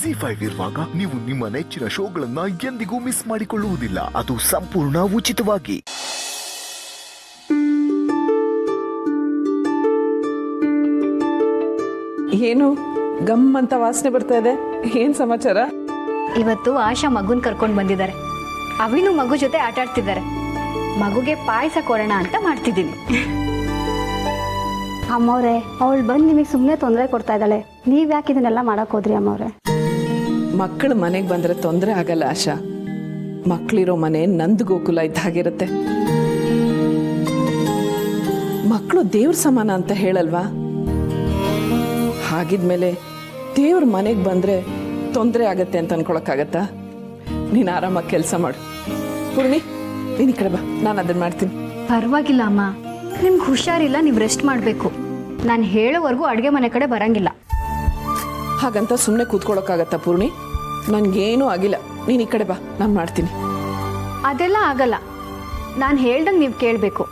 ಜಿ5 ಇರುವಾಗ ನೀವು ನಿಮ್ಮ ನೆಚ್ಚಿನ ಶೋಗಳನ್ನ ಎಂದಿಗೂ ಮಿಸ್ ಮಾಡಿಕೊಳ್ಳುವುದಿಲ್ಲ. ಅದು ಸಂಪೂರ್ಣ ಉಚಿತವಾಗಿ. ಏನು ಗಮ್ಮಂತ ವಾಸನೆ ಬರ್ತಾ ಇದೆ? ಏನ್ ಸಮಾಚಾರ? ಇವತ್ತು ಆಶಾ ಮಗುನ್ ಕರ್ಕೊಂಡು ಬಂದಿದ್ದಾರೆ. ಅವಿನು ಮಗು ಜೊತೆ ಆಟ ಆಡ್ತಿದ್ದಾರೆ. ಮಗುಗೆ ಪಾಯಸ ಕೊಡೋಣ ಅಂತ ಮಾಡ್ತಿದ್ದೀನಿ. ಅಮ್ಮವ್ರೆ, ಅವಳು ಬಂದು ನಿಮಗೆ ಸುಮ್ಮನೆ ತೊಂದರೆ ಕೊಡ್ತಾ ಇದ್ದಾಳೆ. ನೀವ್ ಯಾಕೆ ಇದನ್ನೆಲ್ಲ ಮಾಡಕ್ ಹೋದ್ರಿ ಅಮ್ಮವ್ರೆ? ಮಕ್ಕಳು ಮನೆಗೆ ಬಂದ್ರೆ ತೊಂದರೆ ಆಗಲ್ಲ ಆಶಾ. ಮಕ್ಕಳಿರೋ ಮನೆ ನಂದು ಗೋಕುಲ ಇದ್ದ ಹಾಗಿರುತ್ತೆ. ಮಕ್ಕಳು ದೇವ್ರ ಸಮಾನ ಅಂತ ಹೇಳಲ್ವಾ? ಹಾಗಿದ್ಮೇಲೆ ದೇವ್ರ ಮನೆಗೆ ಬಂದ್ರೆ ತೊಂದರೆ ಆಗತ್ತೆ ಅಂತ ಅನ್ಕೊಳಕ್ಕಾಗತ್ತಾ? ನೀನು ಆರಾಮಾಗಿ ಕೆಲಸ ಮಾಡು. ಪೂರ್ಣಿ, ನೀನು ಈ ಕಡೆ ಬಾ, ನಾನು ಅದನ್ನ ಮಾಡ್ತೀನಿ. ಪರವಾಗಿಲ್ಲ ಅಮ್ಮ, ನಿಮ್ಗೆ ಹುಷಾರಿಲ್ಲ, ನೀವು ರೆಸ್ಟ್ ಮಾಡಬೇಕು. ನಾನು ಹೇಳೋವರೆಗೂ ಅಡುಗೆ ಮನೆ ಕಡೆ ಬರಂಗಿಲ್ಲ. ಹಾಗಂತ ಸುಮ್ಮನೆ ಕೂತ್ಕೊಳ್ಳೋಕ್ಕಾಗತ್ತಾ ಪೂರ್ಣಿ? ನನಗೇನೂ ಆಗಿಲ್ಲ, ನೀನು ಈ ಕಡೆ ಬಾ, ನಾನು ಮಾಡ್ತೀನಿ. ಅದೆಲ್ಲ ಆಗಲ್ಲ. ನಾನು ಹೇಳ್ದಂಗೆ ನೀವು ಕೇಳಬೇಕು.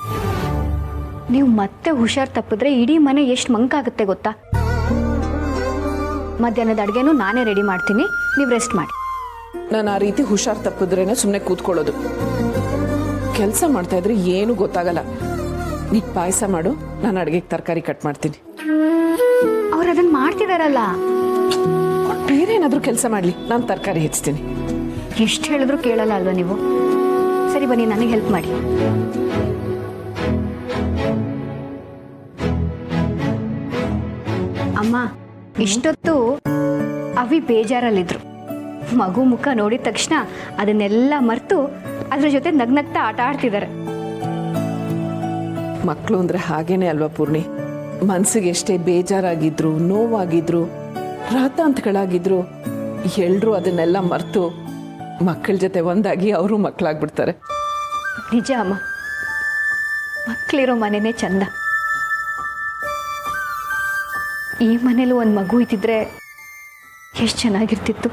ನೀವು ಮತ್ತೆ ಹುಷಾರು ತಪ್ಪಿದ್ರೆ ಇಡೀ ಮನೆ ಎಷ್ಟು ಮಂಕಾಗುತ್ತೆ ಗೊತ್ತಾ? ಮಧ್ಯಾಹ್ನದ ಅಡುಗೆನೂ ನಾನೇ ರೆಡಿ ಮಾಡ್ತೀನಿ, ನೀವು ರೆಸ್ಟ್ ಮಾಡಿ. ನಾನು ಆ ರೀತಿ ಹುಷಾರು ತಪ್ಪಿದ್ರೇನೆ ಸುಮ್ಮನೆ ಕೂತ್ಕೊಳ್ಳೋದು. ಕೆಲಸ ಮಾಡ್ತಾ ಇದ್ರೆ ಏನೂ ಗೊತ್ತಾಗಲ್ಲ. ನೀನು ಪಾಯಸ ಮಾಡು, ನಾನು ಅಡುಗೆಗೆ ತರಕಾರಿ ಕಟ್ ಮಾಡ್ತೀನಿ. ಅವ್ರು ಅದನ್ನು ಮಾಡ್ತಿದಾರಲ್ಲ. ಬೇರೆ ಏನಾದರೂ ಕೆಲಸ ಮಾಡಲಿ, ನಾನು ತರಕಾರಿ ಹೆಚ್ಚ್ತೀನಿ. ಎಷ್ಟು ಹೇಳಿದ್ರು ಕೇಳಲ್ಲ ಅಲ್ವಾ ನೀವು? ಸರಿ ಬನ್ನಿ, ನನಗೆ ಹೆಲ್ಪ್ ಮಾಡಿ. ಅಮ್ಮ, ಇಷ್ಟೊತ್ತು ಅವಿ ಬೇಜಾರಲ್ಲಿದ್ರು. ಮಗು ಮುಖ ನೋಡಿದ ತಕ್ಷಣ ಅದನ್ನೆಲ್ಲ ಮರೆತು ಅದ್ರ ಜೊತೆ ನಗ್ನಗ್ತಾ ಆಟ ಆಡ್ತಿದ್ದಾರೆ. ಮಕ್ಕಳು ಅಂದರೆ ಹಾಗೇನೆ ಅಲ್ವಾ ಪೂರ್ಣಿ? ಮನಸ್ಸಿಗೆ ಎಷ್ಟೇ ಬೇಜಾರಾಗಿದ್ರು, ನೋವಾಗಿದ್ರು, ರಾತಾಂತಗಳಾಗಿದ್ರು, ಎಲ್ಲರೂ ಅದನ್ನೆಲ್ಲ ಮರೆತು ಮಕ್ಕಳ ಜೊತೆ ಒಂದಾಗಿ ಅವರು ಮಕ್ಕಳಾಗ್ಬಿಡ್ತಾರೆ. ನಿಜ ಅಮ್ಮ, ಮಕ್ಕಳಿರೋ ಮನೆನೇ ಚಂದ. ಈ ಮನೇಲಿ ಒಂದು ಮಗು ಇದ್ದಿದ್ರೆ ಎಷ್ಟು ಚೆನ್ನಾಗಿರ್ತಿತ್ತು.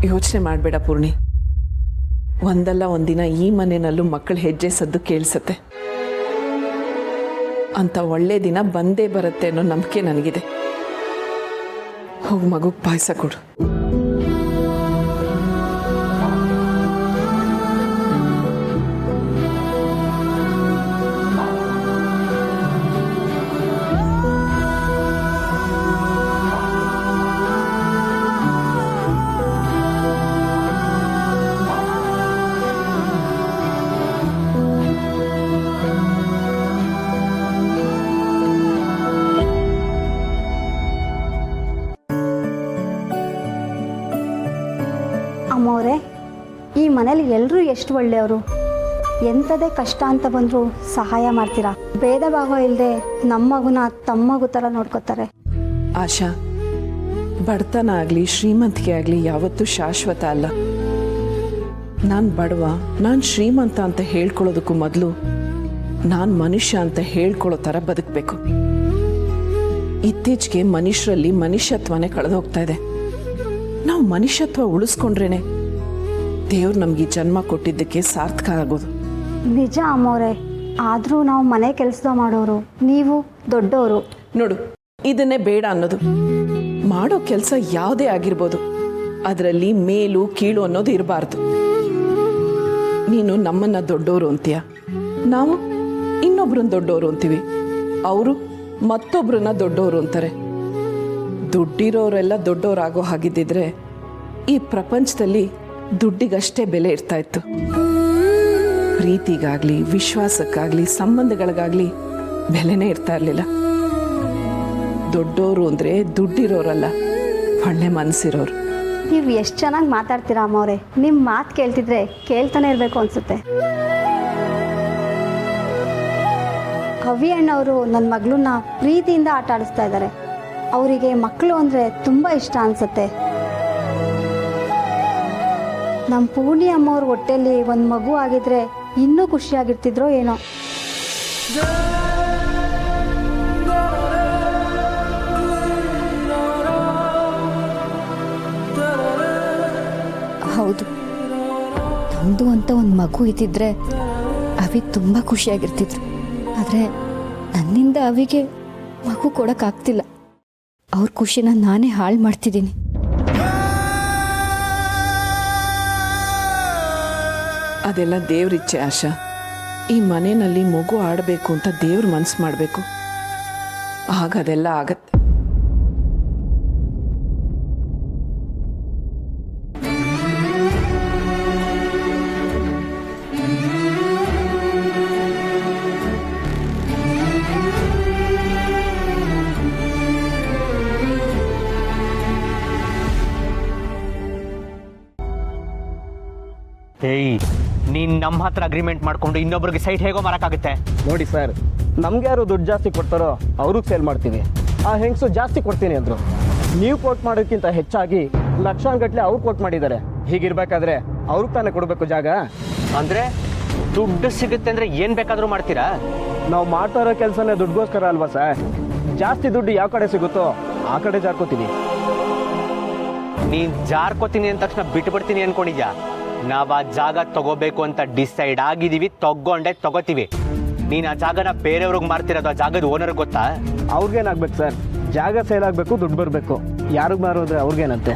ಯೋಚನೆ ಮಾಡಬೇಡ ಪೂರ್ಣಿ. ಒಂದಲ್ಲ ಒಂದಿನ ಈ ಮನೆಯಲ್ಲೂ ಮಕ್ಕಳ ಹೆಜ್ಜೆ ಸದ್ದು ಕೇಳಿಸತ್ತೆ ಅಂತ ಒಳ್ಳೆ ದಿನ ಬಂದೇ ಬರುತ್ತೆ ಅನ್ನೋ ನಂಬಿಕೆ ನನಗಿದೆ. ಹೋಗಿ ಮಗುಗೆ ಪಾಯಸ ಕೊಡು. ಅಮ್ಮವ್ರೆ, ಈ ಮನೇಲಿ ಎಲ್ಲರೂ ಎಷ್ಟು ಒಳ್ಳೆಯವರು. ಎಂಥದೇ ಕಷ್ಟ ಅಂತ ಬಂದರೂ ಸಹಾಯ ಮಾಡ್ತೀರಾ. ಭೇದ ಭಾವ ಇಲ್ಲದೆ ನಮ್ಮ ಮಗುನ ತಮ್ಮ ಮಗು ಥರ ನೋಡ್ಕೋತಾರೆ. ಆಶಾ, ಬಡತನ ಆಗಲಿ ಶ್ರೀಮಂತಿಕೆ ಆಗಲಿ ಯಾವತ್ತೂ ಶಾಶ್ವತ ಅಲ್ಲ. ನಾನು ಬಡವ, ನಾನು ಶ್ರೀಮಂತ ಅಂತ ಹೇಳ್ಕೊಳ್ಳೋದಕ್ಕೂ ಮೊದಲು ನಾನು ಮನುಷ್ಯ ಅಂತ ಹೇಳ್ಕೊಳ್ಳೋ ಥರ ಬದುಕಬೇಕು. ಇತ್ತೀಚೆಗೆ ಮನುಷ್ಯರಲ್ಲಿ ಮನುಷ್ಯತ್ವನೇ ಕಳೆದು ಹೋಗ್ತಾ ಇದೆ. ನಾವು ಮನುಷ್ಯತ್ವ ಉಳಿಸ್ಕೊಂಡ್ರೇನೆ ದೇವ್ರು ನಮ್ಗೆ ಜನ್ಮ ಕೊಟ್ಟಿದ್ದಕ್ಕೆ ಸಾರ್ಥಕ ಆಗೋದು. ನಿಜ ಅಮ್ಮವ್ರೆ, ಆದರೂ ನಾವು ಮನೆ ಕೆಲಸ ಮಾಡೋರು, ನೀವು ದೊಡ್ಡವರು. ನೋಡು, ಇದನ್ನೇ ಬೇಡ ಅನ್ನೋದು. ಮಾಡೋ ಕೆಲಸ ಯಾವುದೇ ಆಗಿರ್ಬೋದು, ಅದರಲ್ಲಿ ಮೇಲು ಕೀಳು ಅನ್ನೋದು ಇರಬಾರ್ದು. ನೀನು ನಮ್ಮನ್ನ ದೊಡ್ಡವರು ಅಂತೀಯ, ನಾವು ಇನ್ನೊಬ್ರನ್ನ ದೊಡ್ಡವರು ಅಂತೀವಿ, ಅವರು ಮತ್ತೊಬ್ರನ್ನ ದೊಡ್ಡವರು ಅಂತಾರೆ. ದುಡ್ಡಿರೋರೆಲ್ಲ ದೊಡ್ಡವರಾಗೋ ಹಾಗಿದ್ದಿದ್ರೆ ಈ ಪ್ರಪಂಚದಲ್ಲಿ ದುಡ್ಡಿಗಷ್ಟೇ ಬೆಲೆ ಇರ್ತಾ ಇತ್ತು. ಪ್ರೀತಿಗಾಗ್ಲಿ, ವಿಶ್ವಾಸಕ್ಕಾಗ್ಲಿ, ಸಂಬಂಧಗಳಿಗಾಗ್ಲಿ ಬೆಲೆನೇ ಇರ್ತಾ ಇರಲಿಲ್ಲ. ದೊಡ್ಡೋರು ಅಂದರೆ ದುಡ್ಡಿರೋರಲ್ಲ, ಒಳ್ಳೆ ಮನಸ್ಸಿರೋರು. ನೀವು ಎಷ್ಟು ಚೆನ್ನಾಗಿ ಮಾತಾಡ್ತೀರಾ ಅಮ್ಮವ್ರೆ. ನಿಮ್ಮ ಮಾತು ಕೇಳ್ತಿದ್ರೆ ಕೇಳ್ತಾನೆ ಇರಬೇಕು ಅನಿಸುತ್ತೆ. ಕವಿ ಅಣ್ಣವರು ನನ್ನ ಮಗಳನ್ನ ಪ್ರೀತಿಯಿಂದ ಆಟ ಆಡಿಸ್ತಾ ಇದ್ದಾರೆ. ಅವರಿಗೆ ಮಕ್ಕಳು ಅಂದರೆ ತುಂಬ ಇಷ್ಟ ಅನಿಸುತ್ತೆ. ನಮ್ಮ ಪೂರ್ಣಿ ಅಮ್ಮವ್ರ ಹೊಟ್ಟೆಯಲ್ಲಿ ಒಂದು ಮಗು ಆಗಿದ್ರೆ ಇನ್ನೂ ಖುಷಿಯಾಗಿರ್ತಿದ್ರೋ ಏನೋ. ಹೌದು, ನಮ್ಮದು ಅಂತ ಒಂದು ಮಗು ಇದ್ದಿದ್ರೆ ಅವಿ ತುಂಬ ಖುಷಿಯಾಗಿರ್ತಿದ್ರು. ಆದರೆ ನನ್ನಿಂದ ಅವಿಗೆ ಮಗು ಕೊಡೋಕ್ಕಾಗ್ತಿಲ್ಲ. ಅವ್ರ ಖುಷಿನ ನಾನೇ ಹಾಳು ಮಾಡ್ತಿದ್ದೀನಿ. ಅದೆಲ್ಲ ದೇವ್ರಿಚ್ಛೆ ಆಶಾ. ಈ ಮನೆಯಲ್ಲಿ ಮಗು ಆಡಬೇಕು ಅಂತ ದೇವ್ರ ಮನಸ್ಸು ಮಾಡಬೇಕು, ಆಗ ಅದೆಲ್ಲ ಆಗತ್ತೆ. ಏಯ್, ನೀನ್ ನಮ್ಮ ಹತ್ರ ಅಗ್ರಿಮೆಂಟ್ ಮಾಡ್ಕೊಂಡು ಇನ್ನೊಬ್ರಿಗೆ ಸೈಟ್ ಹೇಗೋ ಮಾರಕ್ಕಾಗುತ್ತೆ? ನೋಡಿ ಸರ್, ನಮ್ಗೆ ಯಾರು ದುಡ್ಡು ಜಾಸ್ತಿ ಕೊಡ್ತಾರೋ ಅವ್ರಿಗೆ ಸೇಲ್ ಮಾಡ್ತೀವಿ. ಆ ಹೆಂಗಸು ಜಾಸ್ತಿ ಕೊಡ್ತೀನಿ ಅಂದರು. ನೀವು ಕೋಟ್ ಮಾಡೋಕ್ಕಿಂತ ಹೆಚ್ಚಾಗಿ ಲಕ್ಷಾನುಗಟ್ಟಲೆ ಅವ್ರು ಕೋಟ್ ಮಾಡಿದ್ದಾರೆ. ಹೀಗಿರ್ಬೇಕಾದ್ರೆ ಅವ್ರಿಗೆ ತಾನೇ ಕೊಡಬೇಕು ಜಾಗ. ಅಂದ್ರೆ ದುಡ್ಡು ಸಿಗುತ್ತೆ ಅಂದ್ರೆ ಏನ್ ಬೇಕಾದ್ರೂ ಮಾಡ್ತೀರಾ? ನಾವು ಮಾಡ್ತಾ ಇರೋ ಕೆಲಸನೇ ದುಡ್ಡುಗೋಸ್ಕರ ಅಲ್ವಾ ಸರ್? ಜಾಸ್ತಿ ದುಡ್ಡು ಯಾವ ಕಡೆ ಸಿಗುತ್ತೋ ಆ ಕಡೆ ಜಾರ್ಕೋತೀವಿ. ನೀನ್ ಜಾರ್ಕೋತೀನಿ ಅಂದ ತಕ್ಷಣ ಬಿಟ್ಬಿಡ್ತೀನಿ ಅನ್ಕೊಂಡಿದ್ಯಾ? ನಾವ್ ಆ ಜಾಗ ತಗೋಬೇಕು ಅಂತ ಡಿಸೈಡ್ ಆಗಿದೀವಿ, ತಗೋತೀವಿ. ನೀನ್ ಆ ಜಾಗನ ಬೇರೆಯವ್ರಿಗೆ ಮಾರ್ತಿರೋದು, ಆ ಜಾಗದ ಓನರ್ ಗೊತ್ತಾ? ಅವ್ರಿಗೇನಾಗ್ಬೇಕು ಸರ್? ಜಾಗ ಸೇಲ್ ಆಗಬೇಕು, ದುಡ್ಡು ಬರಬೇಕು. ಯಾರಿಗೆ ಮಾರೋದ್ರೆ ಅವ್ರಿಗೇನಂತೆ?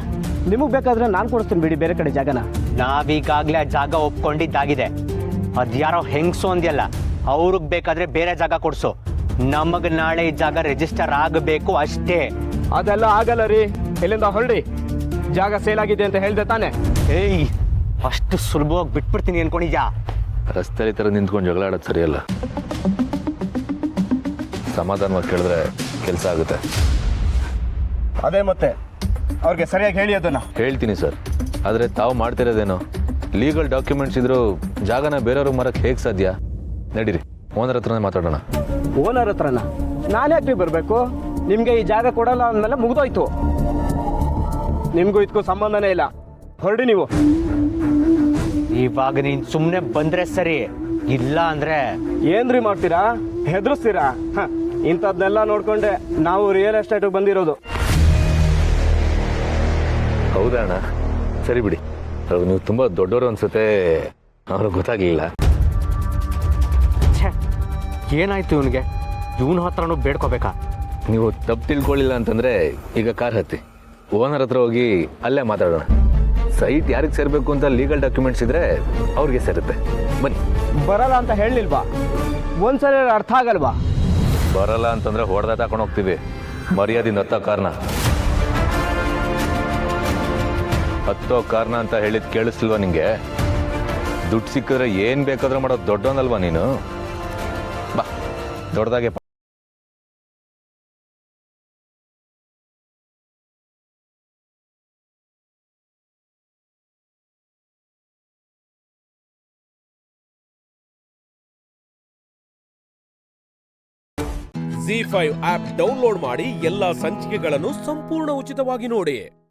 ನಿಮಗೆ ಬೇಕಾದ್ರೆ ನಾನು ಕೊಡಿಸ್ತೀನಿ ಬಿಡಿ ಬೇರೆ ಕಡೆ ಜಾಗನ. ನಾವೀಗಾಗ್ಲೇ ಆ ಜಾಗ ಒಪ್ಕೊಂಡಿದ್ದಾಗಿದೆ. ಅದ್ಯಾರೋ ಹೆಂಗ್ಸು ಅಂದ್ಯಲ್ಲ, ಅವ್ರಿಗೆ ಬೇಕಾದ್ರೆ ಬೇರೆ ಜಾಗ ಕೊಡ್ಸು. ನಮಗ್ ನಾಳೆ ಈ ಜಾಗ ರಿಜಿಸ್ಟರ್ ಆಗಬೇಕು ಅಷ್ಟೇ. ಅದೆಲ್ಲ ಆಗಲ್ಲ ರೀ. ಎಲ್ಲಿಂದ ಹೊರಡಿ. ಜಾಗ ಸೇಲ್ ಆಗಿದೆ ಅಂತ ಹೇಳ್ದೆ ತಾನೆ? ಏಯ್, ಅಷ್ಟು ಸುಲಭವಾಗಿ ಬಿಟ್ಬಿಡ್ತೀನಿ ಅನ್ಕೊಂಡಿದ್ಯಾ? ರಸ್ತೆಯಲ್ಲಿ ಥರ ನಿಂತ್ಕೊಂಡು ಜಗಳ ಆಡೋದು ಸರಿಯಲ್ಲ. ಸಮಾಧಾನವಾಗಿ ಕೇಳಿದ್ರೆ ಕೆಲಸ ಆಗುತ್ತೆ. ಅದೇ ಮತ್ತೆ ಅವ್ರಿಗೆ ಸರಿಯಾಗಿ ಹೇಳಿ ಅದನ್ನ. ಹೇಳ್ತೀನಿ ಸರ್, ಆದರೆ ತಾವು ಮಾಡ್ತಿರೋದೇನೋ ಲೀಗಲ್ ಡಾಕ್ಯುಮೆಂಟ್ಸ್ ಇದ್ರೂ ಜಾಗನ ಬೇರೆಯವ್ರಿಗೆ ಮಾರಕ್ಕೆ ಹೇಗೆ ಸಾಧ್ಯ? ನಡೀರಿ, ಓನರ್ ಹತ್ರನೇ ಮಾತಾಡೋಣ. ಓನರ್ ಹತ್ರನ ನಾನು ಯಾಕೆ ಬರಬೇಕು? ನಿಮಗೆ ಈ ಜಾಗ ಕೊಡಲ್ಲ ಅಂದಮೇಲೆ ಮುಗಿದೋಯ್ತು. ನಿಮಗೂ ಇದಕ್ಕೂ ಸಂಬಂಧನೇ ಇಲ್ಲ. ಹೊರಡಿ ನೀವು. ಇವಾಗ ನೀನ್ ಸುಮ್ಮನೆ ಬಂದ್ರೆ ಸರಿ, ಇಲ್ಲ ಅಂದ್ರೆ ಏನ್ರಿ ಮಾಡ್ತೀರಾ? ಹೆದರ್ಸ್ತೀರಾ? ಇಂಥದ್ನೆಲ್ಲ ನೋಡ್ಕೊಂಡೆ ನಾವು ರಿಯಲ್ ಎಸ್ಟೇಟಿಗೆ ಬಂದಿರೋದು. ಹೌದಾ ಅಣ್ಣ? ಸರಿ ಬಿಡಿ. ನೀವು ತುಂಬ ದೊಡ್ಡವರು ಅನ್ಸುತ್ತೆ, ಅವ್ರಿಗೆ ಗೊತ್ತಾಗಲಿಲ್ಲ. ಛೇ, ಏನಾಯ್ತು ಇವನಿಗೆ? ಇವನ ಹತ್ರನೂ ಬೇಡ್ಕೋಬೇಕಾ? ನೀವು ತಪ್ಪು ತಿಳ್ಕೊಳ್ಳಿಲ್ಲ ಅಂತಂದರೆ ಈಗ ಕಾರ್ ಹತ್ತಿ ಓನರ್ ಹತ್ರ ಹೋಗಿ ಅಲ್ಲೇ ಮಾತಾಡೋಣ. ಸೈಟ್ ಯಾರಿಗೆ ಸೇರಬೇಕು ಅಂತ ಲೀಗಲ್ ಡಾಕ್ಯುಮೆಂಟ್ಸ್ ಇದ್ರೆ ಅವ್ರಿಗೆ ಸೇರುತ್ತೆ. ಬನ್ನಿ. ಬರಲ್ಲ ಅಂತ ಹೇಳಿಲ್ವಾ? ಒಂದ್ಸಲ ಅರ್ಥ ಆಗಲ್ವಾ? ಬರಲ್ಲ ಅಂತಂದ್ರೆ ಹೊಡೆದ ತಗೊಂಡು ಹೋಗ್ತೀವಿ. ಮರ್ಯಾದಿಂದ ಹತ್ತೋ ಕಾರ್ನ ಅಂತ ಹೇಳಿದ್ ಕೇಳಿಸ್ತಿಲ್ವಾ ನಿಂಗೆ? ದುಡ್ಡು ಸಿಕ್ಕಿದ್ರೆ ಏನ್ ಬೇಕಾದ್ರೂ ಮಾಡೋದು ದೊಡ್ಡವನಲ್ವಾ ನೀನು? ಬಾ, ದೊಡ್ಡದಾಗೆ. ZEE5 ಆಪ್ ಡೌನ್ಲೋಡ್ ಮಾಡಿ ಎಲ್ಲಾ ಸಂಚಿಕೆಗಳನ್ನು ಸಂಪೂರ್ಣ ಉಚಿತವಾಗಿ ನೋಡಿ.